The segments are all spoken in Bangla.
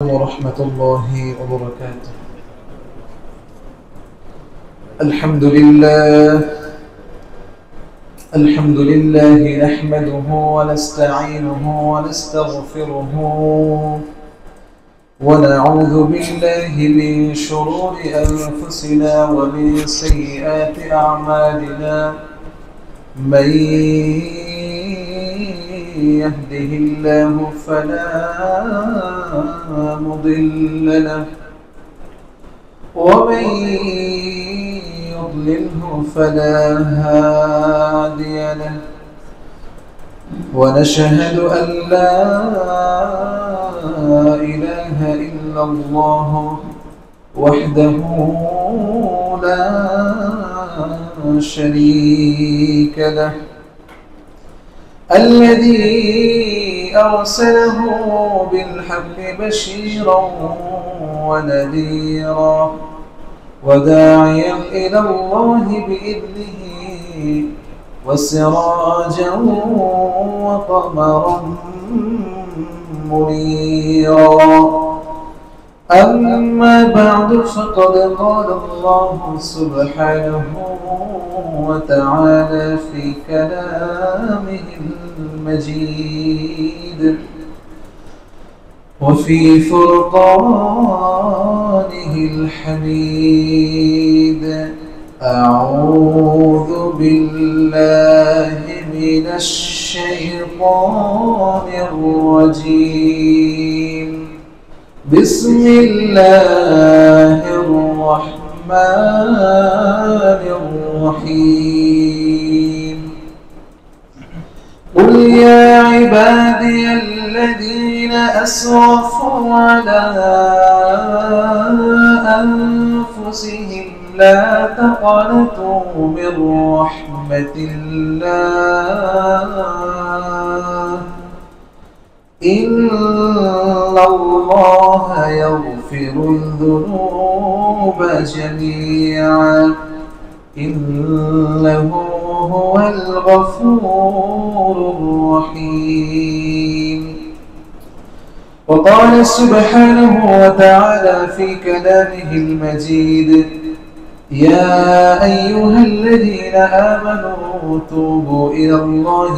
ورحمة الله وبركاته. الحمد لله نحمده ونستعينه ونستغفره ونعوذ بالله من شرور أنفسنا ومن سيئات أعمالنا. من يهده الله فلا مضل له ومن يضلله فلا هادي له، ونشهد أن لا إله إلا الله وحده لا شريك له، الذي أرسله بالحق بشيرا ونذيرا وداعيا إلى الله بإذنه وسراجا وقمرا منيرا. أما بعد فقد قال الله سبحانه وتعالى في كلامه المجيد وفي فرقانه الحميد: أعوذ بالله من الشيطان الرجيم. بسم الله الرحمن الرحيم. قل يا عبادي الذين أسرفوا على أنفسهم لا تقنطوا من رحمة الله، إن الله يغفر الذنوب جميعا إنه هو الغفور الرحيم. وقال سبحانه وتعالى في كلامه المجيد: يا أيها الذين آمنوا توبوا إلى الله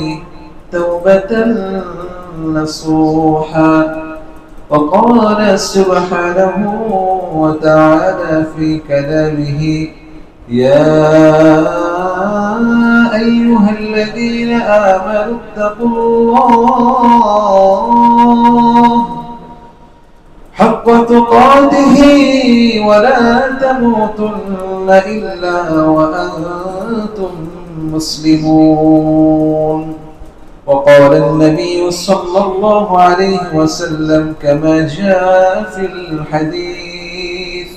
توبة نصوحا. وقال سبحانه وتعالى في كلامه: يا أيها الذين آمنوا اتقوا الله حق تقاته ولا تموتن إلا وأنتم مسلمون. وقال النبي صلى الله عليه وسلم كما جاء في الحديث: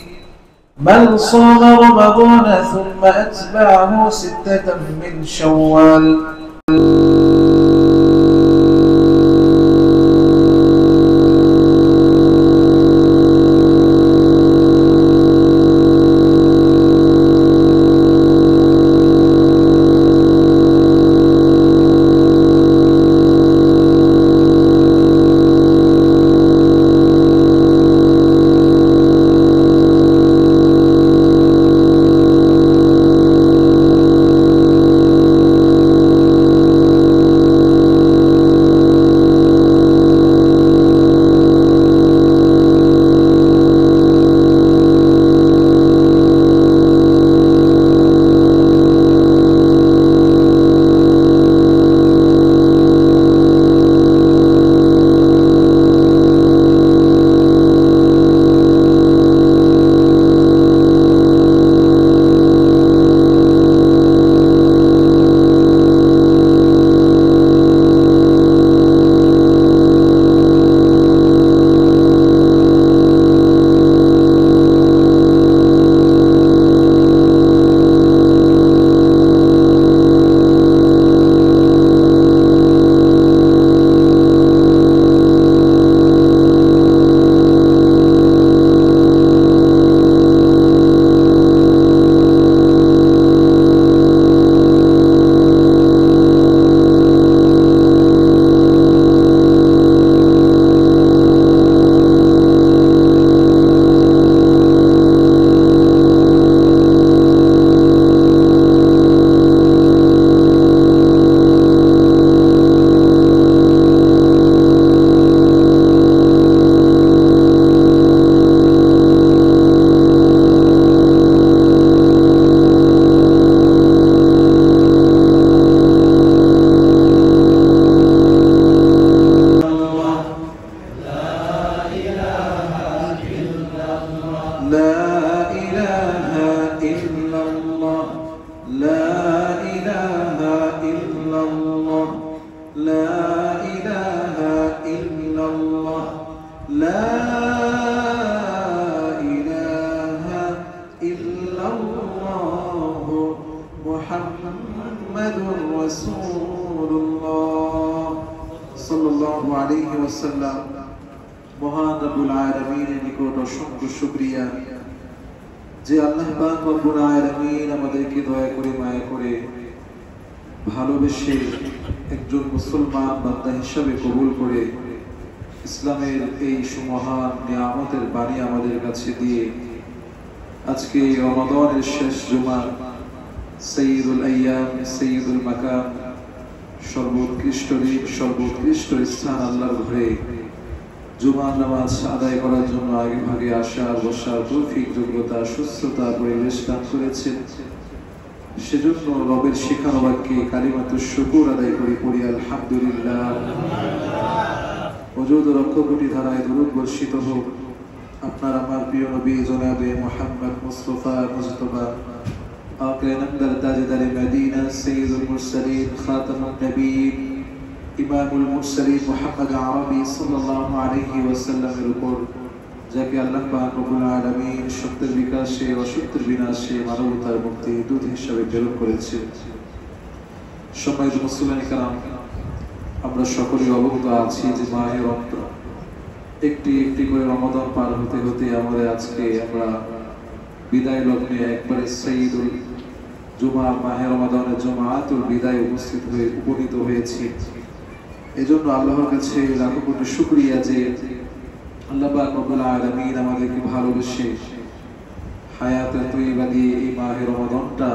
من صام رمضان ثم أتبعه 6 من شوال রাসূলুল্লাহ সাল্লাল্লাহু আলাইহি ওয়াসাল্লাম। মহান রব্বুল আলামিনের নিকট অসংখ্য শুকরিয়া যে আল্লাহ পাক রব্বুল আলামিন আমাদেরকে দয়া করে মায়া করে ভালোবেসে একজন মুসলমান বান্দা হিসাবে কবুল করে ইসলামের এই সুমহান নিয়ামতের বাণী আমাদের কাছে দিয়ে আজকে রমাদানের শেষ জুমা, সাইয়্যিদুল আইয়াম, সাইয়্যিদুল মাকাম, সর্বোৎকৃষ্ট দিন, সর্বোৎকৃষ্ট স্থান আল্লাহর ঘরে জুমার নামাজ আদায় করার জন্য আগে ভাগে আসার বসার তৌফিক, যোগ্যতা, সুস্থতা, পরিবেশ দান করেছেন। সেজন্য রবের শেখানো বাক্যে কালিমাতুশ শুকর আদায় করে পড়ি আলহামদুলিল্লাহ। ওজুদ লক্ষ কোটি ধারায় দরুদ বর্ষিত হোক আপনার আমার প্রিয় নবী জনাবে মুহাম্মদ মুস্তাফা মুজতবা আকে নন্দর তাজদারে মদিনা সাইয়্যিদুল মুরসালিন খাতামুন নবীন ইমামুল মুরসালিন মুহাম্মদ আরবি সাল্লাল্লাহু আলাইহি ওয়াসাল্লামের উপর যাকে আল্লাহ পাক রব্বুল আলামিন সত্যের বিকাশে অসত্যের বিনাশে মানবতার মুক্তি দূত হিসেবে প্রেরণ করেছেন। সম্মানিত মুসলিম کرام, আমরা সকলেই অবগত আছি যে মাহে রমজান একটি একটি করে রমাদান পার হতে হতে আমাদের আজকে আমরা বিদায় লগ্নে একবারে সাইয়্যিদুল জুমা মাহে রমাদানের জুমাতুল বিদায় উপনীত হয়েছি। এজন্য আল্লাহর কাছে লাখো কোটি শুকরিয়া যে আল্লাহ পাক রব্বুল আলামিন আমাদেরকে ভালোবেসে হায়াতে তৈয়বা দিয়ে এই মাহে রমাদানটা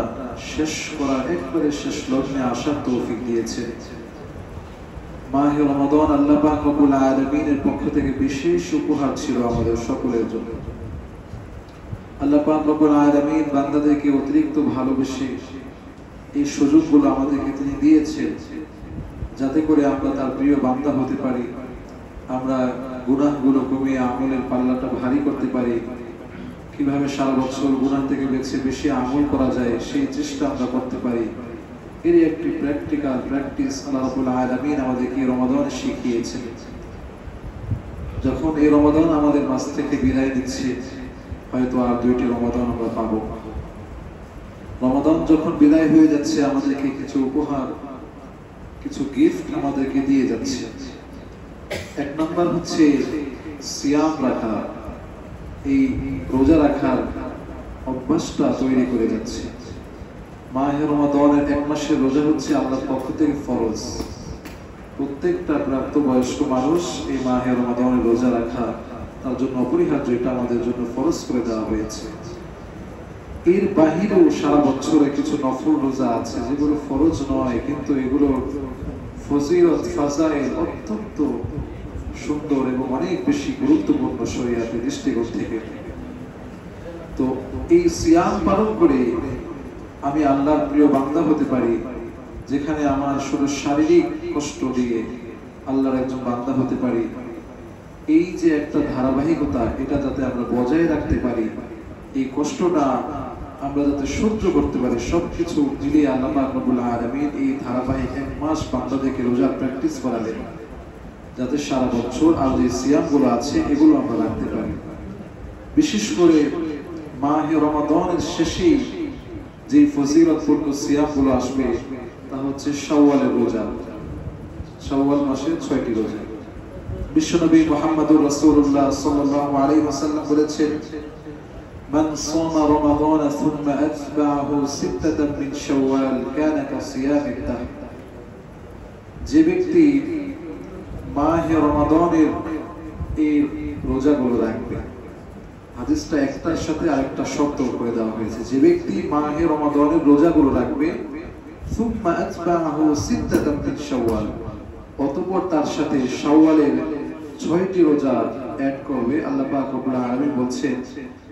শেষ করার একবারে শেষ লগ্নে আসার তৌফিক দিয়েছে। মাহে রমাদান আল্লাহ পাক রব্বুল আলামিনের পক্ষ থেকে বিশেষ উপহার ছিল আমাদের সকলের জন্য। আল্লাহ পাক রব্বুল আলামিন বান্দাদেরকে অতিরিক্ত ভালোবেসে এই সুযোগগুলো আমাদেরকে তিনি দিয়েছেন যাতে করে আমরা তার প্রিয় বান্দা হতে পারি, আমরা গুনাহগুলো কমিয়ে আমলের পাল্লাটা ভারী করতে পারি, কিভাবে সারা বছর গুনাহ থেকে বেঁচে বেশি আমল করা যায় সেই চেষ্টা আমরা করতে পারি। এর একটি প্র্যাকটিক্যাল প্র্যাকটিস আল্লাহ রাব্বুল আলামিন আমাদেরকে রমাদানে শিখিয়েছেন। যখন এই রমাদান আমাদের মাঝ থেকে বিদায় নিচ্ছে, হয়তো আর দুইটি রমাদান আমরা পাবো। রমাদান যখন বিদায় হয়ে যাচ্ছে আমাদেরকে কিছু উপহার, কিছু গিফট আমাদেরকে দিয়ে যাচ্ছে। এক নম্বর হচ্ছে সিয়াম রাখা, এই রোজা রাখার অভ্যাসটা তৈরি করে যাচ্ছে। মাহে রমাদানের এক মাসের রোজা হচ্ছে আল্লাহর পক্ষ থেকে ফরজ। প্রত্যেকটা প্রাপ্তবয়স্ক মানুষ এই মাহে রমাদানের রোজা রাখা তার জন্য অপরিহার্য, এটা আমাদের জন্য ফরজ করে দেওয়া হয়েছে। এর বাহিরেও সারা বছরে কিছু নফল রোজা আছে যেগুলো ফরজ নয়, কিন্তু এগুলো ফজিলত ফাজাইল অত্যন্ত সুন্দর এবং অনেক বেশি গুরুত্বপূর্ণ শরীয়তের দৃষ্টিকোণ থেকে। তো এই সিয়াম পালন করে আমি আল্লাহর প্রিয় বান্দা হতে পারি, যেখানে আমার শুধু শারীরিক কষ্ট দিয়ে আল্লাহর একজন বান্দা হতে পারি। এই যে একটা ধারাবাহিকতা, এটা যাতে আমরা বজায় রাখতে পারি, এই কষ্টটা আমরা যাতে সহ্য করতে পারি, সবকিছু মিলিয়ে আল্লাহ পাক রব্বুল আলামিন এই ধারাবাহিক এক মাস বান্দাদেরকে রোজার প্র্যাকটিস করালেন যাতে সারা বছর আর যে সিয়ামগুলো আছে এগুলো আমরা রাখতে পারি। বিশেষ করে মাহে রমাদানের শেষে যে ফজিলতপূর্ণ সিয়ামগুলো আসবে তা হচ্ছে শাওয়ালের রোজা। শাওয়াল মাসে 6টি রোজা। বিশ্বনবী মুহাম্মদুর রাসূলুল্লাহ সাল্লাল্লাহু আলাইহি ওয়াসাল্লাম বলেছেন, মান সামা রমাদান থুম্মা আতবা'হু সিত্তাতান মিন শাওয়াল কানা কাসিয়ামিদ দাহর। যে ব্যক্তি মাহে রমাদানের এই রোজাগুলো রাখবে, হাদিসটা একটার সাথে আরেকটা শর্ত করে দেওয়া হয়েছে, যে ব্যক্তি মাহে রমাদানের রোজাগুলো রাখবে সুম্মা আতবা'হু সিত্তাতান মিন শাওয়াল, অতঃপর তার সাথে শাওয়ালের 6টি রোজা অ্যাড করবে, আল্লাহ পাক রব্বুল আলামিন বলছেন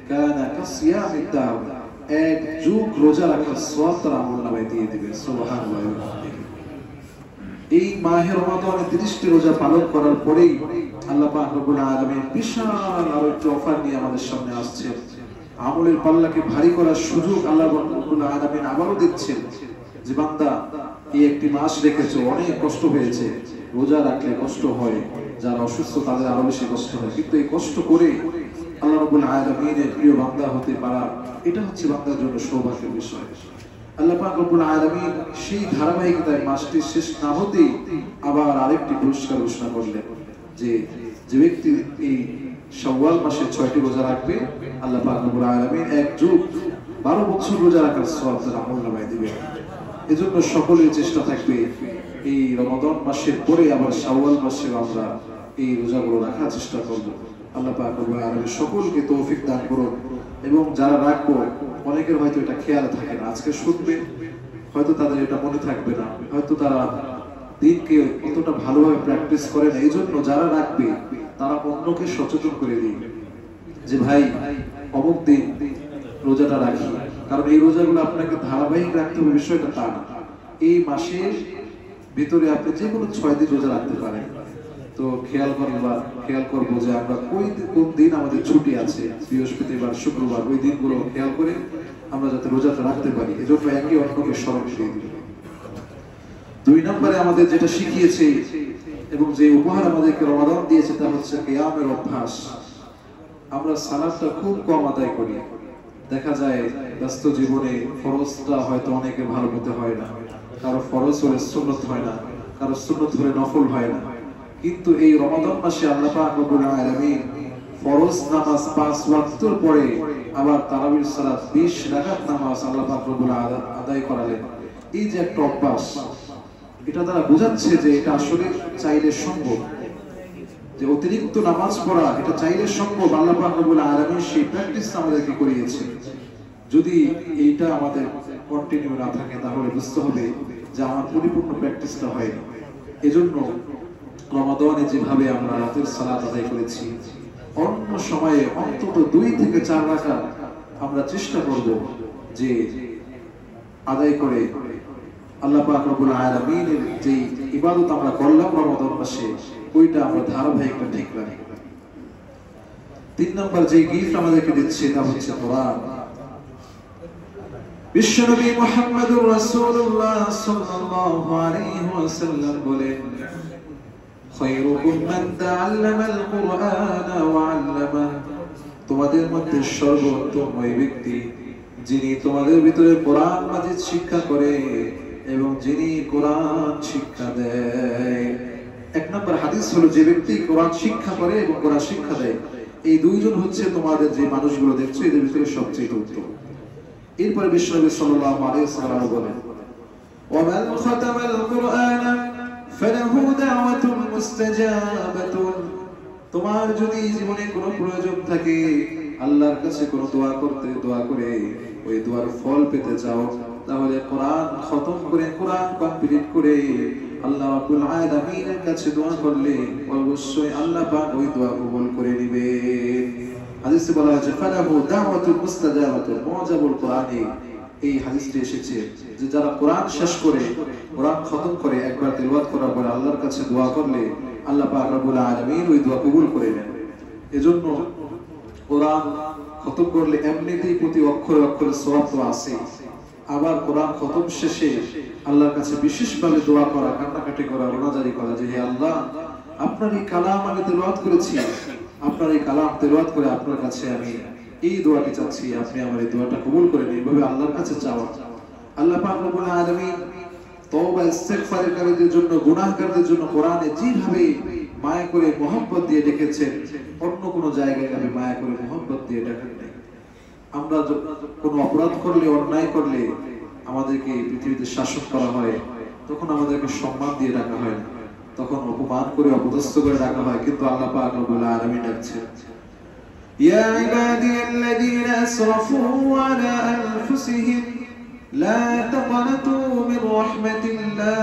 কানা কাসিয়ামিদ দাহর, এক যুগ রোজা রাখার সওয়াব তার আমলনামায় দিয়ে দিবেন। সুবহানাল্লাহ। এই মাহে রমাদানের 30টি রোজা পালন করার পরেই আল্লাহ পাক রব্বুল আলামিন বিশাল আরো একটা অফার নিয়ে আমাদের সামনে আসছে। আমলের পাল্লাকে ভারী করার সুযোগ আল্লাহ রব্বুল আলামিন আবারও দিচ্ছেন যে বান্দা এই একটি মাস রেখেছো, অনেক কষ্ট হয়েছে, রোজা রাখলে কষ্ট হয়, যারা অসুস্থ তাদের আরো বেশি কষ্ট হয়, কিন্তু এই কষ্ট করে আল্লাহ রাব্বুল আলামিনের প্রিয় বান্দা হতে পারা, এটা হচ্ছে বান্দার জন্য সৌভাগ্যের বিষয়। আল্লাহ পাক রব্বুল আলামিন সেই ধারাবাহিকতায় মাসটি শেষ না হতেই আবার আরেকটি পুরস্কার ঘোষণা করলেন যে যে ব্যক্তি এই শাওয়াল মাসে 6টি রোজা রাখবে আল্লাহ পাক রব্বুল আলামিন এক যুগ 12 বছর রোজা রাখার সওয়াব তার আমলনামায় দিবেন। এজন্য সকলের চেষ্টা থাকবে এই রমাদান মাসের পরে আবার শাওয়াল মাসে আমরা এই রোজাগুলো রাখার চেষ্টা করব। আল্লাহ পাক রব্বুল আলামিন সকলকে তৌফিক দান করুন। এবং যারা রাখবো অনেকের হয়তো এটা খেয়াল থাকে না, আজকে শুনবে হয়তো তাদের এটা মনে থাকবে না, হয়তো তারা দিনকে অতটা ভালোভাবে প্র্যাকটিস করে না। এই জন্য যারা রাখবে তারা অন্যকে সচেতন করে দিবে যে ভাই অমুক দিন রোজাটা রাখি, কারণ এই রোজাগুলো আপনাকে ধারাবাহিক রাখতে হবে বিষয়টা তা না। এই মাসের ভিতরে আপনি যে কোনো 6 দিন রোজা রাখতে পারেন। তো খেয়াল করবো যে আমরা কোন দিন আমাদের ছুটি আছে, বৃহস্পতিবার, শুক্রবার, ওই দিনগুলো খেয়াল করে আমরা যাতে রোজাটা রাখতে পারি। এজন্য একে অন্যকে স্মরণ করে দিই। 2 নম্বরে আমাদের যেটা শিখিয়েছে এবং যে উপহার আমাদেরকে রমাদান দিয়েছে তা হচ্ছে কিয়ামের অভ্যাস। আমরা সালাতটা খুব কম আদায় করি। দেখা যায় ব্যস্ত জীবনে ফরজটা হয়তো অনেকে ভালো মতো হয় না, কারো ফরজ হলে সুন্নত হয় না, কারো সুন্নত হলে নফল হয় না। কিন্তু এই রমাদান মাসে আল্লাহ পাক রব্বুল আলামিন ফরজ নামাজ 5 ওয়াক্তের পরে আবার তারাবির সালাত 20 রাকাত নামাজ আল্লাহ পাক রব্বুল আদায় করালেন। এই যে একটা অভ্যাস, এটা দ্বারা বোঝাচ্ছে যে এটা আসলে চাইলে সম্ভব, যে অতিরিক্ত নামাজ পড়া এটা চাইলে সম্ভব। আল্লাহ পাক রব্বুল আলামিন সেই প্র্যাকটিস আমাদেরকে করিয়েছে। যদি এইটা আমাদের কন্টিনিউ না থাকে তাহলে বুঝতে হবে যে আমার পরিপূর্ণ প্র্যাকটিসটা হয়নি। এজন্য রমাদানে যেভাবে আমরা রাতের সালাত আদায় করেছি, অন্য সময়ে অন্তত 2 থেকে 4 রাকাত আমরা চেষ্টা করব যে আদায় করে আল্লাহ পাক রব্বুল আলামিনের যে ইবাদত আমরা করলাম রমাদান মাসে ওইটা আমরা ধারাবাহিকটা ঠিক রাখি। 3 নম্বর যে গিফট আমাদেরকে দিচ্ছে তা হচ্ছে কোরআন। বিশ্বনবী মুহাম্মদুর রাসূলুল্লাহ সাল্লাল্লাহু আলাইহি ওয়াসাল্লাম বলেন, খায়রুকুম মান তাআল্লামাল কুরআনা ওয়া আল্লামাহ, তোমাদের মধ্যে সর্বোত্তম ওই ব্যক্তি যিনি তোমাদের ভিতরে কোরআন মাজিদ শিক্ষা করে এবং যিনি কোরআন শিক্ষা দেয়। 1 নম্বর হাদিস হলো যে ব্যক্তি কোরআন শিক্ষা করে এবং কোরআন শিক্ষা দেয়, এই দুইজন হচ্ছে তোমাদের যে মানুষগুলো দেখছো এদের ভিতরে সবচেয়ে উত্তম। এরপরে বিশ্বনবী সাল্লাল্লাহু আলাইহি ওয়াসাল্লাম বলেন, ওয়ামান খাতামাল কুরআনা ফালাহু দাওয়াতুন মুস্তাজাবাতুন, তোমার যদি জীবনে কোনো প্রয়োজন থাকে, আল্লাহর কাছে কোনো দোয়া করে ওই দোয়ার ফল পেতে চাও, তাহলে কোরআন খতম করে কোরআন কমপ্লিট করে আল্লাহ রাব্বুল আলামিনের কাছে দোয়া করলে অবশ্যই আল্লাহ পাক ওই দোয়া কবুল করে নেবেন। হাদিসে বলা হয়েছে ফালাহু দাওয়াতুল মুস্তাজাবাতুন, মুআজাবুল কোরআনে এই হাদিসটি এসেছে যে যারা কোরআন শেষ করে কোরআন খতম করে একবার তেলাওয়াত করার পরে আল্লাহর কাছে দোয়া করলে আল্লাহ পাক রব্বুল আলামিন ওই দোয়া কবুল করে নেন। এজন্য কোরআন খতম করলে এমনিতেই প্রতি অক্ষরে অক্ষরে সওয়াব তো আছে, আবার কোরআন খতম শেষে আল্লাহর কাছে বিশেষভাবে দোয়া করা, কান্নাকাটি করা, রোনাজারি করা যে হে আল্লাহ, আপনার এই কালাম আমি তেলাওয়াত করেছি, আপনার এই কালাম তেলাওয়াত করে আপনার কাছে আমি এই দোয়াটি চাচ্ছি, আপনি আমার এই দোয়াটা কবুল করে নিন। এভাবে আল্লাহর কাছে চাওয়া। আল্লাহ পাক রব্বুল আলামিন তওবা ইস্তিগফারকারীদের জন্য, গুনাহগারদের জন্য কোরআনে যেভাবে মায়া করে মহব্বত দিয়ে ডেকেছেন, অন্য কোনো জায়গায় আমি মায়া করে মহব্বত দিয়ে ডাকেন নাই। আমরা কোনো অপরাধ করলে, অন্যায় করলে আমাদেরকে পৃথিবীতে শাসন করা হয়, তখন আমাদেরকে সম্মান দিয়ে ডাকা হয় না, তখন অপমান করে অপদস্থ করে ডাকা হয়। কিন্তু আল্লাহ পাক রব্বুল আলামিন ডাকছেন, ইয়া ইবাদিয়াল্লাযীনা আসরাফু আলা আনফুসিহিম লা তাকনাতু মির রাহমাতিল্লাহ,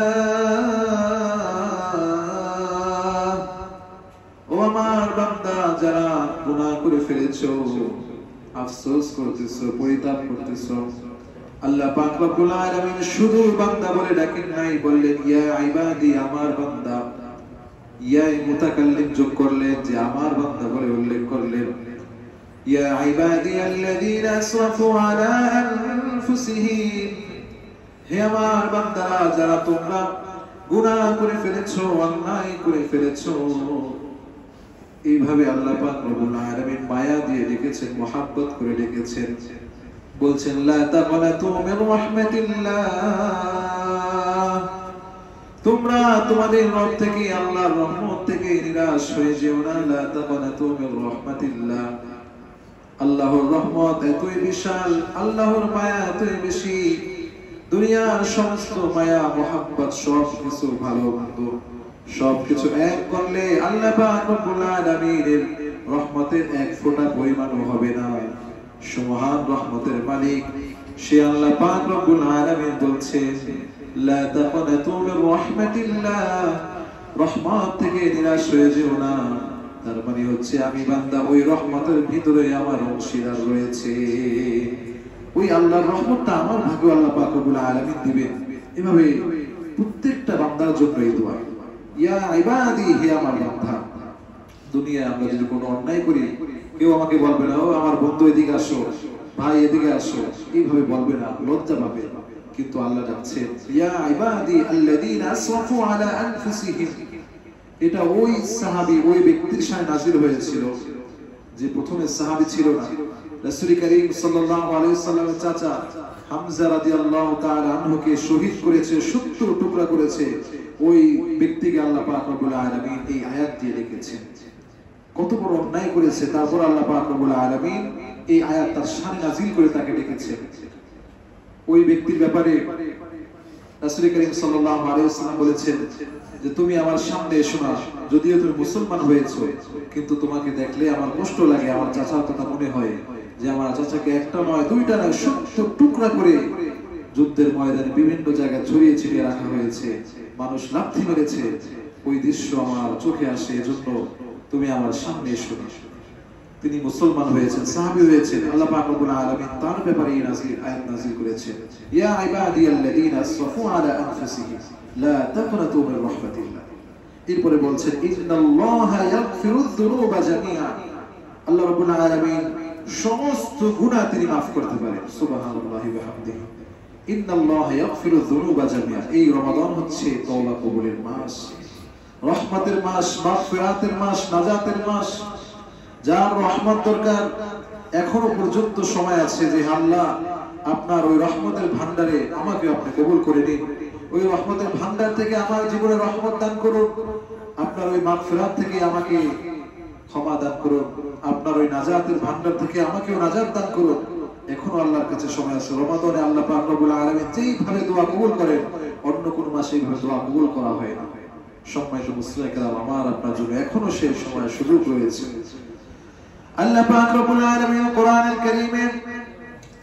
ও আমার বান্দা যারা গুনাহ করে ফেলেছো, আফসোস করতেছো, পরিতাপ করতেছো, আল্লাহ পাক রব্বুল আলামিন শুধু বান্দা বলে ডাকেন নাই, বললেন ইয়া ইবাদি, আমার বান্দা। ইয়া মুতাকাল্লিম যোগ করলেন, যে আমার বান্দা বলে উল্লেখ করলেন। ইয়া ইবাদিয়াল্লাযীনা আসরাফু আলা আনফুসিহিম, হে আমার বান্দারা যারা তোমরা গুনাহ করে ফেলেছো, অন্যায় করে ফেলেছো। এইভাবে আল্লাহ পাক রব্বুল আলামিন মায়া দিয়ে ডেকেছেন, মহব্বত করে ডেকেছেন। বলছেন লা তাকনাতু মির রাহমাতিল্লাহ, তোমরা তোমাদের রব থেকে আল্লাহর রহমত থেকে নিরাশ হয়ে যেও না। লা তাকনাতু মির রাহমাতিল্লাহ, আল্লাহর রহমত এতই বিশাল, আল্লাহর মায়া এতই বেশি, দুনিয়ার সমস্ত মায়া মোহাব্বত সব কিছু ভালো মন্দ সবকিছু এক করলে আল্লাহ পাক রব্বুল আলামিনের রহমতের এক ফোঁটা পরিমাণও হবে না। সুবহান রহমতের মালিক সে আল্লাহ পাক রব্বুল আলামিন বলছেন লা তাকনাতু মির রাহমাতিল্লাহ, রহমত থেকে নিরাশ হয়ে যেও না। তার মানে হচ্ছে আমি বান্দা ওই রহমতের ভিতরে আমার অংশীদার রয়েছে, ওই আল্লাহর রহমতটা আমার ভাগ্যে আল্লাহ পাক রব্বুল আলামিন দিবেন। এভাবে প্রত্যেকটা বান্দার জন্য এই দোয়া, ইয়া ইবাদি, হে আমার বান্দা। দুনিয়ায় আমরা যদি কোনো অন্যায় করি কেউ আমাকে বলবে না ও আমার বন্ধু এদিকে আসো, ভাই এদিকে আসো, এইভাবে বলবে না, লজ্জা পাবে। কিন্তু আল্লাহ ডাকছেন ইয়া ইবাদি আল্লাযীনা আসরাফু আলা আনফুসিহিম, এটা ওই সাহাবী ওই ব্যক্তির সাথে নাযিল হয়েছিল যে প্রথমে সাহাবী ছিল না। রাসূল করিম সাল্লাল্লাহু আলাইহি ওয়াসাল্লামের চাচা হামজা রাদিয়াল্লাহু তাআলা আনহুকে শহীদ করেছে, 70 টুকরা করেছে। ওই ব্যক্তিকে আল্লাহ পাক রব্বুল আলামিন এই আয়াত দিয়ে লিখেছেন। কত বড় অন্যায় করেছে, তারপর আল্লাহ পাক রব্বুল আলামিন এই আয়াত তার শানে নাযিল করে তাকে লিখেছেন। ওই ব্যক্তির ব্যাপারে রাসূল করিম সাল্লাল্লাহু আলাইহি ওয়াসাল্লাম বলেছেন যে তুমি আমার সামনে এসো না, যদিও তুমি মুসলমান হয়েছো, কিন্তু তোমাকে দেখলে আমার কষ্ট লাগে। আমার চাচার কথা মনে হয় যে আমার চাচাকে একটা নয় দুইটা নয় 70 টুকরা করে যুদ্ধের ময়দানে বিভিন্ন জায়গায় ছড়িয়ে ছিটিয়ে রাখা হয়েছে, মানুষ লাথি মেরেছে। ওই দৃশ্য আমার চোখে আসে, এজন্য তুমি আমার সামনে এসো না। তিনি মুসলমান হয়েছেন, সাহাবী হয়েছেন। আল্লাহ পাক রব্বুল আলামিন তার ব্যাপারে এই আয়াত নাযিল করেছেন, ইয়া ইবাদিয়াল্লাযীনা আসরাফু আলা আনফুসিহিম লা তাকনাতু মির রাহমাতিল্লাহ। এরপরে বলছেন ইন্নাল্লাহা ইয়াগফিরুয যুনুবা জামিআ, আল্লাহ রাব্বুল আলামিন সমস্ত গুনাহ তিনি maaf করতে পারেন। সুবহানাল্লাহি ওয়া বিহামদিহি, ইন্নাল্লাহা ইয়াগফিরুয যুনুবা জামিআ। এই রমাদান হচ্ছে তওবা কবুলের মাস, রহমতের মাস, মাগফিরাতের মাস, নাজাতের মাস। যার রহমত দরকার এখনো পর্যন্ত সময় আছে যে আল্লাহ আপনার ওই রহমতের ভান্ডারে আমাকে আপনি কবুল করে নিন, ওই রহমতের ভান্ডার থেকে আমার জীবনে রহমত দান করুন, আপনার ওই মাগফিরাত থেকে আমাকে ক্ষমা দান করুন, আপনার ওই নাজাতের ভান্ডার থেকে আমাকেও নাজাত দান করুন। এখনো আল্লাহর কাছে সময় আছে। রমাদানে আল্লাহ পাক রব্বুল আলামিন যেইভাবে দোয়া কবুল করেন অন্য কোন মাসে এইভাবে দোয়া কবুল করা হয় না। সম্মানিত মুসলিম কেরাম, আমার আপনার জন্য এখনো সেই সময় সুযোগ রয়েছে। আল্লাহ পাক রব্বুল আলামিন কোরআনুল কারীমে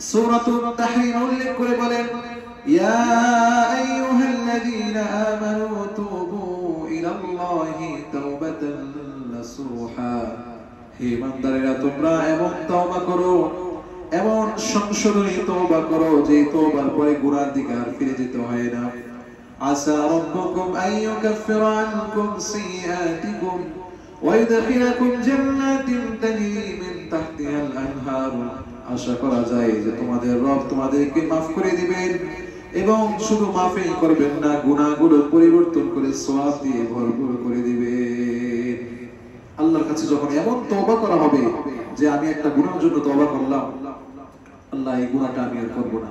সূরাতুত তাহরীম উল্লেখ করে বলেন ইয়া আইয়ুহাল্লাযীনা আমানু তুবু ইলাল্লাহি তাওবাতান নাসুহা, হে ইমানদারেরা তোমরা এমন তওবা করো, এমন সংশোধনী তওবা করো যে তওবার পরে গুনার দিকে আর ফিরে যেতে হয় না। আসা রাব্বুকুম আইয়ুকাফিরা আনকুম সাইয়্যাতিকুম ওয়াইদখিলাকুম জান্নাতিন তাজরি মিন তাহতিহাল আনহার, আশা করা যায় যে তোমাদের রব তোমাদেরকে maaf করে দিবেন, এবং শুধু মাফই করবেন না, গুনাহগুলো পরিবর্তন করে সওয়াব দিয়ে ভরপুর করে দিবেন। আল্লাহর কাছে যখন এমন তওবা করা হবে যে আমি একটা গুনাহের জন্য তওবা করলাম, আল্লাহ এই গুনাহটা আমি আর করব না,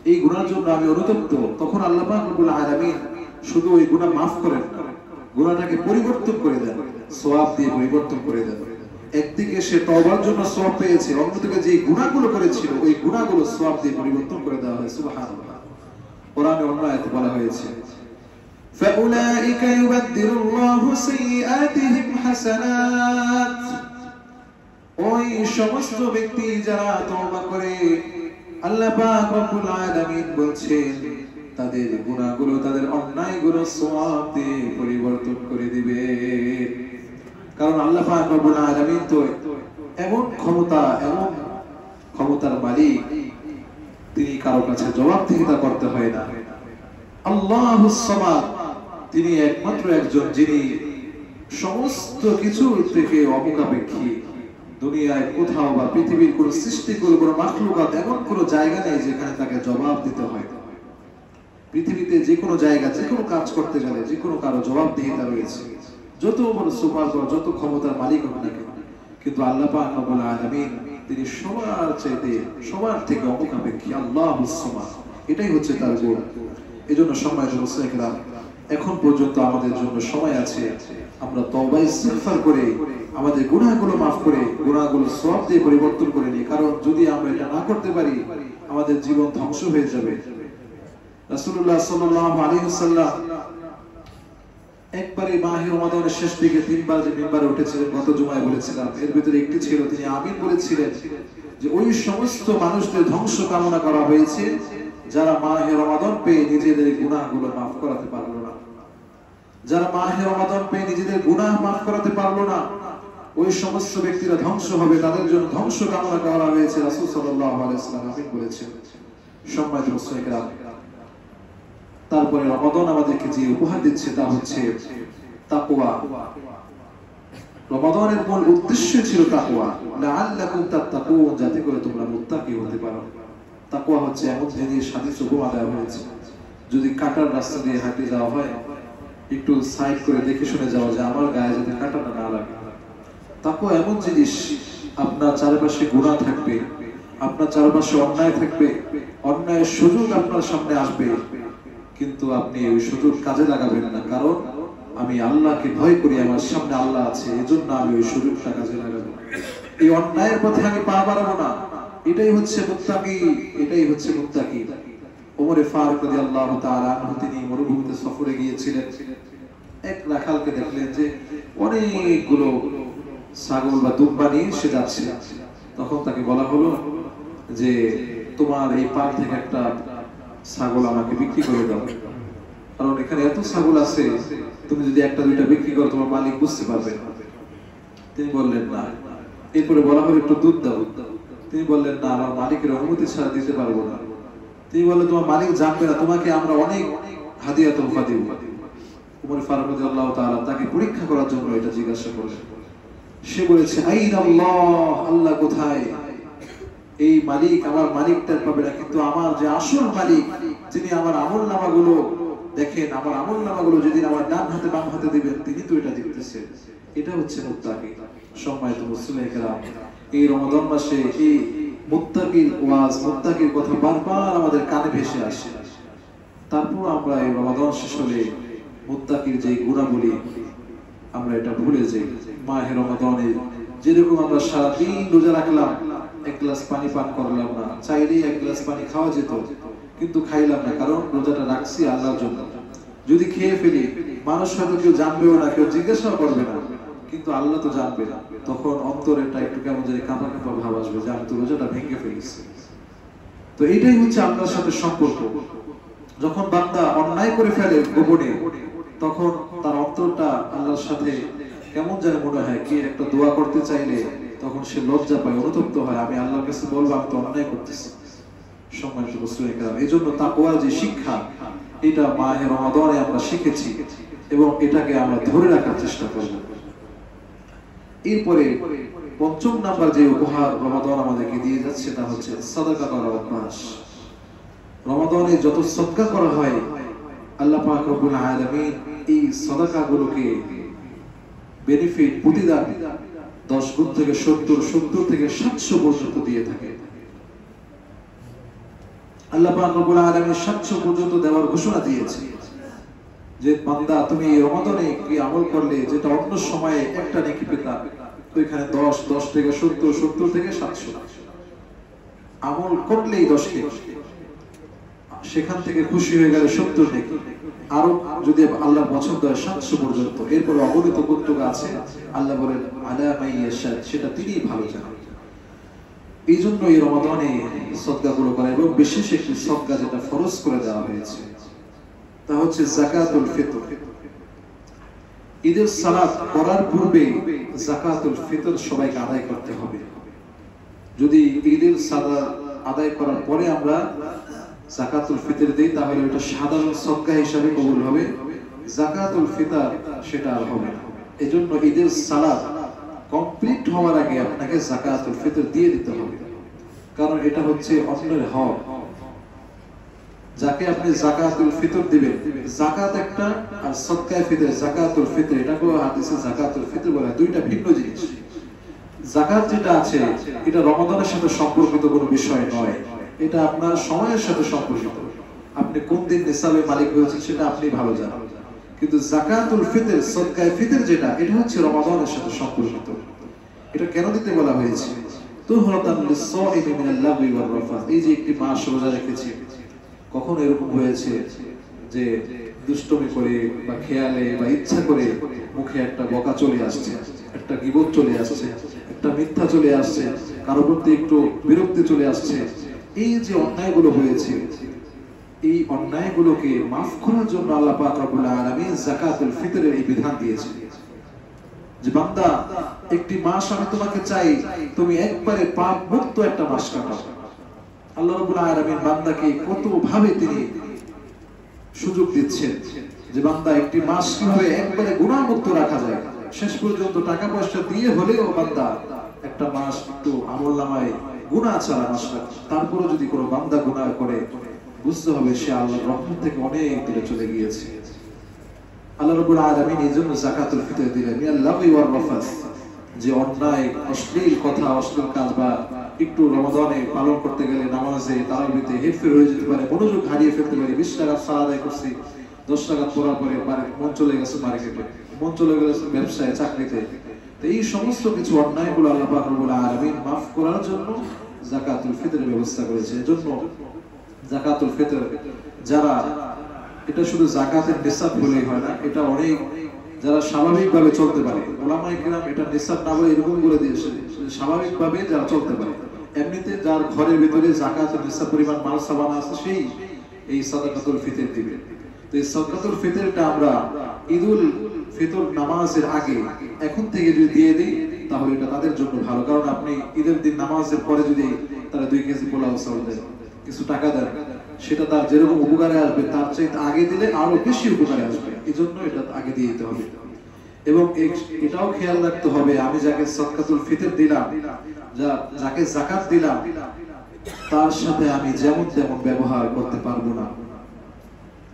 এই গুনাহের জন্য আমি অনুতপ্ত, তখন আল্লাহ পাক রব্বুল আলামিন শুধু ওই গুনাহ maaf করেন না, গুনাহটাকে পরিবর্তন করে দেন, সওয়াব দিয়ে পরিবর্তন করে দেন। একদিকে সে তওবার জন্য সওয়াব পেয়েছে, অন্যদিকে যে গুনাহগুলো করেছিল ওই গুনাহগুলো সওয়াব দিয়ে পরিবর্তন করে দেওয়া হয়। সুবহানাল্লাহ। কোরআনে অন্য আয়াতে বলা হয়েছে ফাউলাইকা ইউবাদদিলুল্লাহু সাইয়্যাতিহিম হাসানাত, ওই সমস্ত ব্যক্তি যারা তওবা করে আল্লাহ পাক রব্বুল আলামিন বলছেন তাদের গুনাহগুলো তাদের অন্যায়গুলো সওয়াব দিয়ে পরিবর্তন করে দিবেন। কারণ আল্লাহ পাক রব্বুল আলামিন তো এমন ক্ষমতার মালিক, তিনি কারো কাছে জবাবদিহিতা করতে হয় না। আল্লাহুস সামাদ, তিনি একমাত্র একজন যিনি সমস্ত কিছু থেকে অমুখাপেক্ষী। দুনিয়ায় কোথাও বা পৃথিবীর কোন সৃষ্টি কোন মাখলুকাত এমন কোন জায়গা নেই যেখানে তাকে জবাব দিতে হয়। পৃথিবীতে যে কোনো জায়গা যে কোনো কাজ করতে গেলে যে কোনো কারো জবাবদিহিতা রয়েছে, যত বড় সুপার যত ক্ষমতার মালিক হোক না কেন। কিন্তু আল্লাহ পাক রব্বুল আলামিন তিনি সবার থেকে অমুখাপেক্ষী, আল্লাহুস সামাদ, এটাই হচ্ছে তার গুণ। এজন্য সম্মানিত মুসলিমরা, এখন পর্যন্ত আমাদের জন্য সময় আছে, আমরা তওবা ইস্তিগফার করে আমাদের গুনাহগুলো মাফ করে গুনাহগুলো সওয়াব দিয়ে পরিবর্তন করে নিই। কারণ যদি আমরা এটা না করতে পারি আমাদের জীবন ধ্বংস হয়ে যাবে। রাসূলুল্লাহ সাল্লাল্লাহু আলাইহি ওয়াসাল্লাম একবারে মাহে রমাদানের শেষ দিকে 3 বার যে মিম্বারে উঠেছিলেন, গত জুমায় বলেছিলাম, এর ভিতরে একটি ছিল তিনি আমিন বলেছিলেন যে ওই সমস্ত মানুষদের ধ্বংস কামনা করা হয়েছে যারা মাহে রমাদান পেয়ে নিজেদের গুনাহগুলো মাফ করাতে পারলো না। যারা মাহে রমাদান পেয়ে নিজেদের গুনাহ মাফ করাতে পারলো না, ওই সমস্ত ব্যক্তিরা ধ্বংস হবে, তাদের জন্য ধ্বংস কামনা করা হয়েছে। রাসূল সাল্লাল্লাহু আলাইহি ওয়াসাল্লাম আমিন বলেছেন। সম্মানিত মুসলিমরা, তারপরে রমাদান আমাদেরকে যে উপহার দিচ্ছে তা হচ্ছে তাকওয়া। রমাদানের মূল উদ্দেশ্য ছিল তাকওয়া, লাআল্লাকুম তাত্তাকুন, যাতে করে তোমরা মুত্তাকি হতে পারো। তাকওয়া হচ্ছে এমন জিনিস, হাদিসে উপমা দেওয়া হয়েছে, যদি কাঁটার রাস্তা দিয়ে হাঁটে যাওয়া হয় একটু সাইড করে দেখে শুনে যাওয়া যায় আমার গায়ে যাতে কাঁটাটা না লাগে। তাকওয়া এমন জিনিস, আপনার চারপাশে গুনাহ থাকবে, আপনার চারপাশে অন্যায় থাকবে, অন্যায়ের সুযোগ আপনার সামনে আসবে, কিন্তু আপনি ওই সুযোগ কাজে লাগাবেন না। কারণ আমি আল্লাহকে ভয় করি, আমার সামনে আল্লাহ আছে, এজন্য আমি ওই সুযোগটা কাজে লাগাবো। এই অন্যায়ের পথে আমি পা বাড়াবো না। এটাই হচ্ছে মুত্তাকি, এটাই হচ্ছে মুত্তাকি। ওমর ফারুক রাদিয়াল্লাহু তাআলা আনহু তিনি মরুভূমিতে সফরে গিয়েছিলেন। এক রাখালকে দেখলেন যে অনেকগুলো ছাগল বা দুম্বা নিয়ে সে যাচ্ছে। তখন তাকে বলা হলো যে তোমার এই পাল থেকে একটা ছাগল আমাকে বিক্রি করে দাও, কারণ এখানে এত ছাগল আছে, তুমি যদি একটা দুইটা বিক্রি করো তোমার মালিক বুঝতে পারবে। তিনি বললেন না। এরপরে বলা হলো একটু দুধ দাও, তিনি বললেন না, আমার মালিকের অনুমতি ছাড়া দিতে পারবো না। তিনি বললেন তোমার মালিক জানবে না, তোমাকে আমরা অনেক হাদিয়া তোহফা দেব। ওমর ফারুক রাদিয়াল্লাহু তাআলা তাকে পরীক্ষা করার জন্য এটা জিজ্ঞাসা করলেন। সে বলেছে আইনা আল্লাহ, আল্লাহ কোথায়? এই মালিক আমার মালিক টের পাবে না, কিন্তু আমার যে আসল মালিক, যিনি আমার আমলনামাগুলো দেখেন, আমার আমলনামাগুলো যেদিন আমার ডান হাতে বাম হাতে দিবেন, তিনি তো এটা দেখতেছেন। এটা হচ্ছে মুত্তাকি। সম্মানিত মুসলিমেরা, এই রমাদান মাসে এই মুত্তাকির ওয়াজ, মুত্তাকির কথা বারবার আমাদের কানে ভেসে আসে। তারপর আমরা এই রমাদান শেষ হলে মুত্তাকির যে গুণাবলী আমরা এটা ভুলে যাই। মাহে রমাদানে যেরকম আমরা সারাদিন রোজা রাখলাম, এক গ্লাস পানি পান করলাম না, চাইলেই এক গ্লাস পানি খাওয়া যেত, কিন্তু খাইলাম না, কারণ রোজাটা রাখছি আল্লাহর জন্য। যদি খেয়ে ফেলি মানুষ হয়তো কেউ জানবেও না, কেউ জিজ্ঞাসা করবে না, কিন্তু আল্লাহ তো জানবে না। তখন অন্তরেটা একটু কেমন জানি কাঁপা কাঁপা ভাব আসবে যে আমি তো রোজাটা ভেঙে ফেলেছি। তো এইটাই হচ্ছে আল্লাহর সাথে সম্পর্ক। যখন বান্দা অন্যায় করে ফেলে গোপনে, তখন তার অন্তরটা আল্লাহর সাথে কেমন জানি মনে হয়, কি একটা দোয়া করতে চাইলে তখন সে লজ্জা পায়, অনুতপ্ত হয়, আমি আল্লাহর কাছে বলবো আমি তো অন্যায় করতেছি। সম্মানিত মুসলিমরা, এই জন্য তাকওয়ার যে শিক্ষা, এটা মাহে রমাদানে আমরা শিখেছি এবং এটাকে আমরা ধরে রাখার চেষ্টা করব। এরপরে পঞ্চম নাম্বার যে উপহার রমাদান আমাদেরকে দিয়ে যাচ্ছে তা হচ্ছে সাদাকা করার অভ্যাস। রমাদানে যত সদকা করা হয়, আল্লাহ পাক রব্বুল আলামিন এই সাদাকাগুলোকে বেনিফিট, প্রতিদান 10 গুণ থেকে 70 থেকে 700 পর্যন্ত দিয়ে থাকে। আল্লাহ পাক রব্বুল আলামিন 700 পর্যন্ত দেওয়ার ঘোষণা দিয়েছে যে বান্দা তুমি এই রমাদানে কি আমল করলে যেটা অন্য সময়ে একটা নেকি পেতাম, তো এখানে 10 থেকে 70 থেকে 700 আমল করলেই 10 কে, সেখান থেকে খুশি হয়ে গেলে 70 নেকি, আরো যদি আল্লাহর পছন্দ হয় 700 পর্যন্ত। এরপর অগণিত কতটুকু আছে, আল্লাহ বলেন আলা মাইয়াশা, সেটা তিনিই ভালো জানেন। এই জন্য এই রমাদানে সদকাগুলো করা, এবং বিশেষ একটি সদকা যেটা ফরজ করে দেওয়া হয়েছে তা হচ্ছে যাকাতুল ফিতর। ঈদের সালাত করার পূর্বে যাকাতুল ফিতর সবাইকে আদায় করতে হবে। যদি ঈদের সালাত আদায় করার পরে আমরা যাকাতুল ফিতর দেই, তাহলে এটা সাধারণ সদকা হিসাবে কবুল হবে। যাকাতুল ফিতর সেটা আর হবে না। এজন্য ঈদের সালাত কমপ্লিট হওয়ার আগে আপনাকে যাকাতুল ফিতর দিয়ে দিতে হবে, কারণ এটা হচ্ছে অন্যের হক। যাকে আপনি যাকাতুল ফিতর দিবেন, যাকাত একটা আর সদকায়ে ফিতর, যাকাতুল ফিতর, এটাকে হাদিসে যাকাতুল ফিতর বলা হয়, দুইটা ভিন্ন জিনিস। যাকাত যেটা আছে এটা রমাদানের সাথে সম্পর্কিত কোনো বিষয় নয়, এটা আপনার সময়ের সাথে সম্পর্কিত। আপনি কোন দিন নিসাবে মালিক হয়েছেন সেটা আপনি ভালো জানেন, কিন্তু যাকাতুল ফিতর, সদকায়ে ফিতর যেটা, এটা হচ্ছে রমাদানের সাথে সম্পর্কিত। এটা কেন দিতে বলা হয়েছে? তুহরাতান লিস-সাইমি মিনাল লাগবি ওয়ার রাফাস। এই যে একটি মাস রোজা রেখেছি, কখনো এরকম হয়েছে যে দুষ্টমি করে বা খেয়ালে বা ইচ্ছা করে মুখে একটা বকা চলে আসছে, একটা গীবত চলে আসছে, একটা মিথ্যা চলে আসছে, কারো প্রতি একটু বিরক্তি চলে আসছে, এই যে অন্যায়গুলো হয়েছে, এই অন্যায়গুলোকে মাফ করার জন্য আল্লাহ পাক রব্বুল আলামিন যাকাতুল ফিতরের এই বিধান দিয়েছেন যে বান্দা, একটি মাস আমি তোমাকে চাই তুমি একবারে পাপ মুক্ত একটা মাস কাটাও। আল্লাহ রাব্বুল আলামিন বান্দাকে কত ভাবে তিনি সুযোগ দিচ্ছেন যে বান্দা একটি মাস কিভাবে একবারে গুনাহ মুক্ত রাখা যায়। শেষ পর্যন্ত টাকা পয়সা দিয়ে হলেও বান্দা একটা মাস একটু আমলনামায় গুনাহ ছাড়া মাস কাটে। তারপরে যদি কোনো বান্দা গুনাহ করে, বুঝতে হবে সে আল্লাহর রহমত থেকে অনেক দূরে চলে গিয়েছে। আল্লাহ রাব্বুল আলামিন এইজন্য যাকাতুল ফিতর দিলেন মিনাল লাগবি ওয়ার রাফাস, যে অন্যায় অশ্লীল কথা, অশ্লীল কাজ বা একটু রমাদানে পালন করতে গেলে নামাজে তারাবিতে হেরফের হয়ে যেতে পারে, মনোযোগ হারিয়ে ফেলতে পারে। 20 টাকা সালাত আদায় করছি, 10 টাকা পড়ার পরে মন চলে গেছে মার্কেটে, মন চলে গেছে ব্যবসায়, চাকরিতে। তো এই সমস্ত কিছু অন্যায়গুলো আল্লাহ পাক রব্বুল আলামিন মাফ করার জন্য যাকাতুল ফিতরের ব্যবস্থা করেছে। এজন্য যাকাতুল ফিতর যারা, এটা শুধু যাকাতের নিসাব বলেই হয় না, এটা অনেক যারা স্বাভাবিকভাবে চলতে পারে, ওলামায়ে কেরাম এটা নিসাব না বলে এরকম করে দিয়েছে, স্বাভাবিকভাবে যারা চলতে পারে, এমনিতে যার ঘরের ভিতরে যাকাতের নিসাব পরিমাণ মাল সাবানা আছে, সেই এই সাদাকাতুল ফিতর দিবে। তো এই সাদাকাতুল ফিতরটা আমরা ঈদুল ফিতর নামাজের আগে এখন থেকে যদি দিয়ে দিই তাহলে এটা তাদের জন্য ভালো। কারণ আপনি ঈদের দিন নামাজের পরে যদি তারা 2 কেজি পোলাও চাল দেয়, কিছু টাকা দেন, সেটা তার যেরকম উপকারে আসবে তার চাইতে আগে দিলে আরো বেশি উপকারে আসবে। এই জন্য এটা আগে দিয়ে দিতে হবে। এবং এটাও খেয়াল রাখতে হবে, আমি যাকে সাদকাতুল ফিতর দিলাম, যাকে যাকাত দিলাম, তার সাথে আমি যেমন তেমন ব্যবহার করতে পারবো না।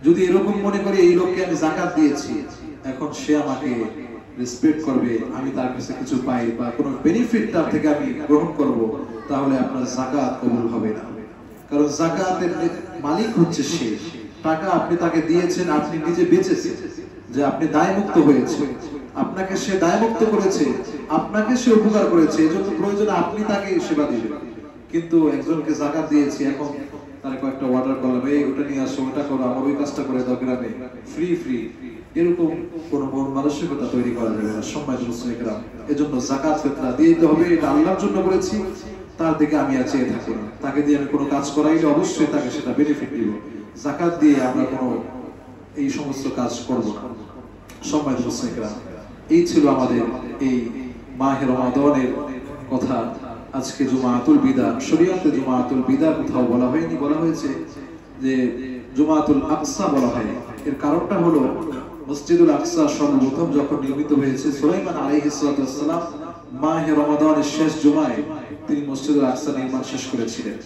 যদি এরকম মনে করি এই লোককে আমি যাকাত দিয়েছি, এখন সে আমাকে রেসপেক্ট করবে, আমি তার কাছে কিছু পাই বা কোনো বেনিফিট তার থেকে আমি গ্রহণ করব, তাহলে আপনার যাকাত কবুল হবে না। কারণ যাকাতের মালিক হচ্ছে সে। টাকা আপনি তাকে দিয়েছেন, আপনি নিজে বেঁচেছেন, যে আপনি দায়মুক্ত হয়েছে, আপনাকে সে দায়মুক্ত করেছে, আপনাকে সে উপকার করেছে, এজন্য প্রয়োজনে আপনি তাকে সেবা দিবেন। কিন্তু একজনকে যাকাত দিয়েছি, এখন তার কয়েকটা অর্ডার করলাম, এই ওটা নিয়ে আসো, ওটা করো, আমার ওই কাজটা করে দাও গ্রামে, ফ্রি ফ্রি, এরকম কোনো মন মানসিকতা তৈরি করা যাবে না। সম্মানিত মুসলিম کرام, এজন্য যাকাত ফিতরা দিয়ে দিতে হবে। এটা আল্লাহর জন্য করেছি, তার দিকে আমি আর চেয়ে থাকি না। তাকে দিয়ে আমি কোনো কাজ করাইলে অবশ্যই তাকে সেটা বেনিফিট দিব। যাকাত দিয়ে আমরা কোনো এই সমস্ত কাজ করব না। সম্মানিত মুসলিম کرام, এই ছিল আমাদের এই মাহে রমাদানের কথা। আজকে জুমাতুল বিদা, শরীয়তে জুমাতুল বিদা কোথাও বলা হয়নি, বলা হয়েছে যে জুমাতুল আকসা বলা হয়। এর কারণটা হলো মসজিদুল আকসা সর্বপ্রথম যখন নির্মিত হয়েছে, সুলাইমান আলাইহিস সালাম মাহে রমাদানের শেষ জুমায় তিনি মসজিদুল আকসা নির্মাণ শেষ করেছিলেন।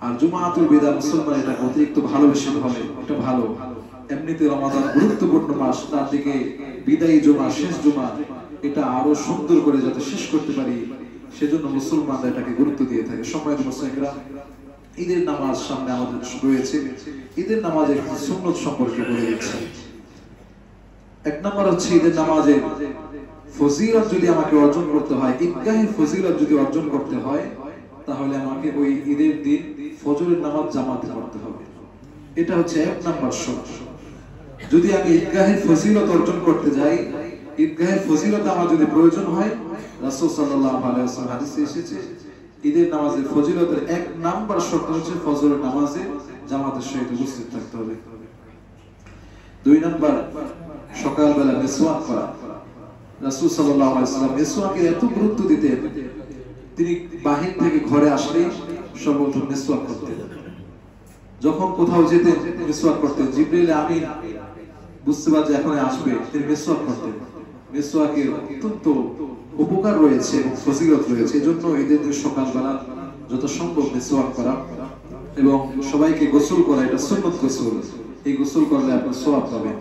আর জুমাতুল বিদা মুসলমান এটা অতিরিক্ত ভালোবেসে হবে, এটা ভালো। এমনিতে রমাদান গুরুত্বপূর্ণ মাস, তার দিকে বিদায়ী জুমা, শেষ জুমা, এটা আরো সুন্দর করে যাতে শেষ করতে পারি, সেজন্য মুসলমানরা এটাকে গুরুত্ব দিয়ে থাকে। সম্মানিত মুসলিমরা, ঈদের নামাজ সামনে আমাদের রয়েছে। ঈদের নামাজের সুন্নত সম্পর্কে বলে দিচ্ছি। এক নম্বর হচ্ছে ঈদের নামাজের ফজিলত যদি আমাকে অর্জন করতে হয়, ঈদগাহের ফজিলত যদি অর্জন করতে হয়, তাহলে আমাকে ওই ঈদের দিন ফজরের নামাজ জামাতে পড়তে হবে। এটা হচ্ছে এক নম্বর শর্ত। যদি আমি ঈদগাহের ফজিলত অর্জন করতে যাই, ঈদগাহের ফজিলত আমার যদি প্রয়োজন হয়, রাসূল সাল্লাল্লাহু আলাইহি ওয়াসাল্লাম হাদিসে এসেছে ঈদের নামাজের ফজিলতের এক নাম্বার শর্ত হচ্ছে ফজরের নামাজে জামাতের সহিত উপস্থিত থাকতে হবে। 2 নাম্বার, সকালবেলা মিসওয়াক করা। রাসূল সাল্লাল্লাহু আলাইহি ওয়াসাল্লাম মিসওয়াকের এত গুরুত্ব দিতেন, তিনি বাহির থেকে ঘরে আসলেই সর্বপ্রথম মিসওয়াক করতেন। যখন কোথাও যেতেন মিসওয়াক করতেন। জিবরাইল আমিন বুঝতে পারছে এখন আসবে, তিনি মিসওয়াক করতেন। মিসওয়াকের অত্যন্ত উপকার রয়েছে এবং ফজিলত রয়েছে। এজন্য ঈদের দিন সকালবেলা যত সম্ভব মিসওয়াক করা এবং সবাইকে গোসল করা, এটা সুন্নত গোসল। এই গোসল করলে আপনি সওয়াব পাবেন।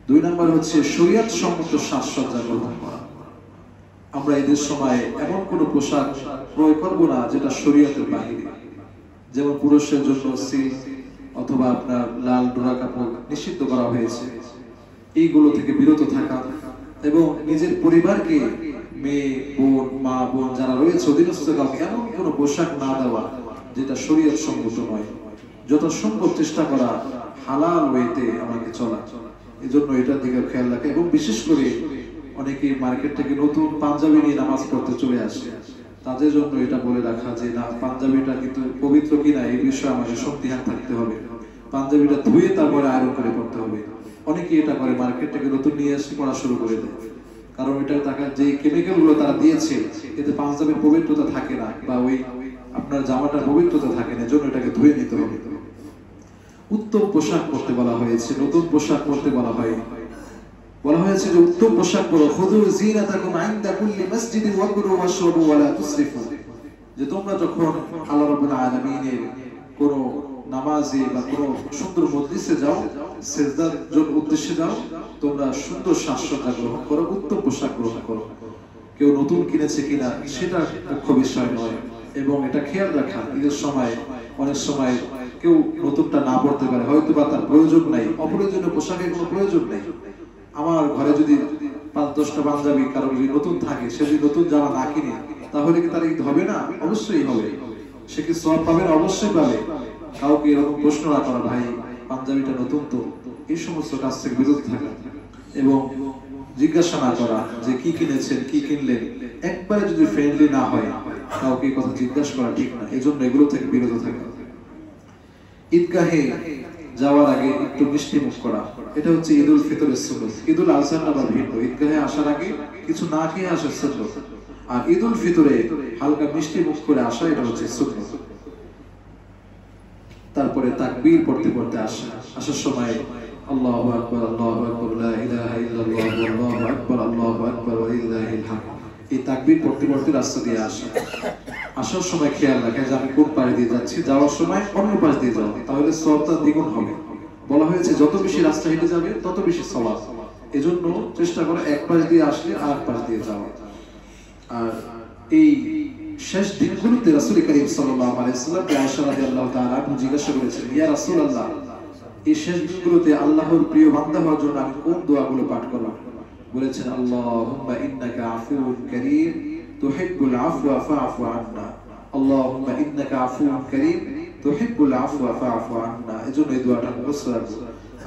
2 নাম্বার হচ্ছে শরীয়ত সম্মত সাজসজ্জা গ্রহণ করা। আমরা ঈদের সময় এমন কোনো পোশাক ক্রয় করবো না যেটা শরীয়তের বাহিরে। যেমন পুরুষের জন্য সিল্ক অথবা আপনার লাল ডোরা কাপড় নিষিদ্ধ করা হয়েছে। এইগুলো থেকে বিরত থাকা এবং নিজের পরিবারকে, মেয়ে, বোন, মা, বোন যারা রয়েছে অধীনস্থ কাউকে এমন কোনো পোশাক না দেওয়া যেটা শরীয়ত সম্মত নয়। যথাসম্ভব চেষ্টা করা হালাল ওয়েতে আমাকে চলা। এই জন্য এটার দিকে খেয়াল রাখা। এবং বিশেষ করে অনেকে মার্কেট থেকে নতুন পাঞ্জাবি নিয়ে নামাজ পড়তে চলে আসে, তাদের জন্য এটা বলে রাখা যে না, পাঞ্জাবিটা কিন্তু পবিত্র কিনা এই বিষয়ে আমাদের সন্দিহান থাকতে হবে। পাঞ্জাবিটা ধুয়ে তারপরে আয়রন করে পড়তে হবে। অনেকে এটা করে, মার্কেট থেকে নতুন নিয়ে এসে পড়া শুরু করে দেয়। কারণ এটা তাকে যে কেমিক্যাল গুলো তারা দিয়েছে এতে পাঞ্জাবির পবিত্রতা থাকে না, বা ওই আপনার জামাটার পবিত্রতা থাকে না, এজন্য এটাকে ধুয়ে নিতে হবে। উত্তম পোশাক পরতে বলা হয়েছে, নতুন পোশাক পরতে বলা হয়। বলা হয়েছে যে উত্তম পোশাক পরো, খুযু যিনাতাকুম ইনদা কুল্লি মাসজিদিন ওয়াকুলু ওয়াশরাবু ওয়া লা তুসরিফু। যে তোমরা যখন আল্লাহ রাব্বুল আলামিনের কোন নামাজে বা কোন সুন্দর মজলিসে যাও, সিজদার জন্য উদ্দেশ্যে যাও, তোমরা সুন্দর সাজসজ্জা গ্রহণ করো, উত্তম পোশাক গ্রহণ করো। কেউ নতুন কিনেছে কিনা সেটা মুখ্য বিষয় নয়। এবং এটা খেয়াল রাখা, ঈদের সময় অনেক সময় কেউ নতুনটা না পড়তে পারে, হয়তো বা তার প্রয়োজন নাই, অপ্রয়োজনীয় পোশাকের কোনো প্রয়োজন নেই। আমার ঘরে যদি ৫-১০টা পাঞ্জাবি কারো যদি নতুন থাকে, সে যদি নতুন জামা না কিনে, তাহলে কি তার ঈদ হবে না? অবশ্যই হবে। সে কি সওয়াব পাবে? অবশ্যই পাবে। কাউকে এরকম প্রশ্ন না করা, ভাই পাঞ্জাবিটা নতুন তো, এই সমস্ত কাজ থেকে বিরত থাকা। এবং জিজ্ঞাসা না করা যে কি কিনেছেন, কি কিনলেন। একবারে যদি ফ্রেন্ডলি না হয়, কাউকে কথা জিজ্ঞাসা করা ঠিক না। এই জন্য এগুলো থেকে বিরত থাকা। ঈদগাহে যাওয়ার আগে একটু মিষ্টি মুখ করা, এটা হচ্ছে ঈদুল ফিতরের সুন্নাত। ঈদুল আজহার আবার ভিন্ন। ঈদগাহে আসার আগে কিছু না খেয়ে আসার সুন্নাত, আর ঈদুল ফিতরে হালকা মিষ্টি মুখ করে আসা, এটা হচ্ছে সুন্নাত। তারপরে তাকবীর পড়তে পড়তে আসার সময় আল্লাহু আকবার, আল্লাহু আকবার, লা ইলাহা ইল্লাল্লাহ, আল্লাহু আকবার, আল্লাহু আকবার, ওয়া লিল্লাহিল হামদ। এই তাকবীর পড়তে পড়তে রাস্তা দিয়ে আসার সময় খেয়াল রাখা যে আমি কোন পাশ দিয়ে যাচ্ছি, যাওয়ার সময় অন্য পাশ দিয়ে যাও, তাহলে সওয়াবটা দ্বিগুণ হবে। বলা হয়েছে যত বেশি রাস্তা হেঁটে যাবে তত বেশি সওয়াব। এজন্য চেষ্টা করো এক পাশ দিয়ে আসলে আর পাশ দিয়ে যাওয়া। আর এই শেষ দিনগুলোতে রাসূল করিম সাল্লাল্লাহু আলাইহি ওয়াসাল্লাম আয়েশা রাদিয়াল্লাহু তাআলা জিজ্ঞাসা করেছেন, ইয়া রাসূলুল্লাহ, এই শেষ দিনগুলোতে আল্লাহর প্রিয় বান্দা হওয়ার জন্য আমি কোন দোয়াগুলো পাঠ করব? বলেছেন, আল্লাহুম্মা ইন্নাকা আফুউন কারীম তুহিব্বুল আফওয়া ফা'ফু আন্না। আল্লাহুম্মা ইন্নাকা আফুউন কারীম তুহিব্বুল আফওয়া ফা'ফু আন্না। এজন্য এই দোয়াটা মুখস্থ রাখবো।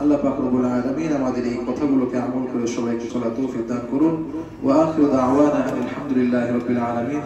আল্লাহ পাক রব্বুল আলামিন আমাদের এই কথাগুলোকে আমল করে সবাইকে চলার তৌফিক দান করুন। ওয়া আখিরু দাওয়ানা আলহামদুলিল্লাহি রাব্বিল আলামিন।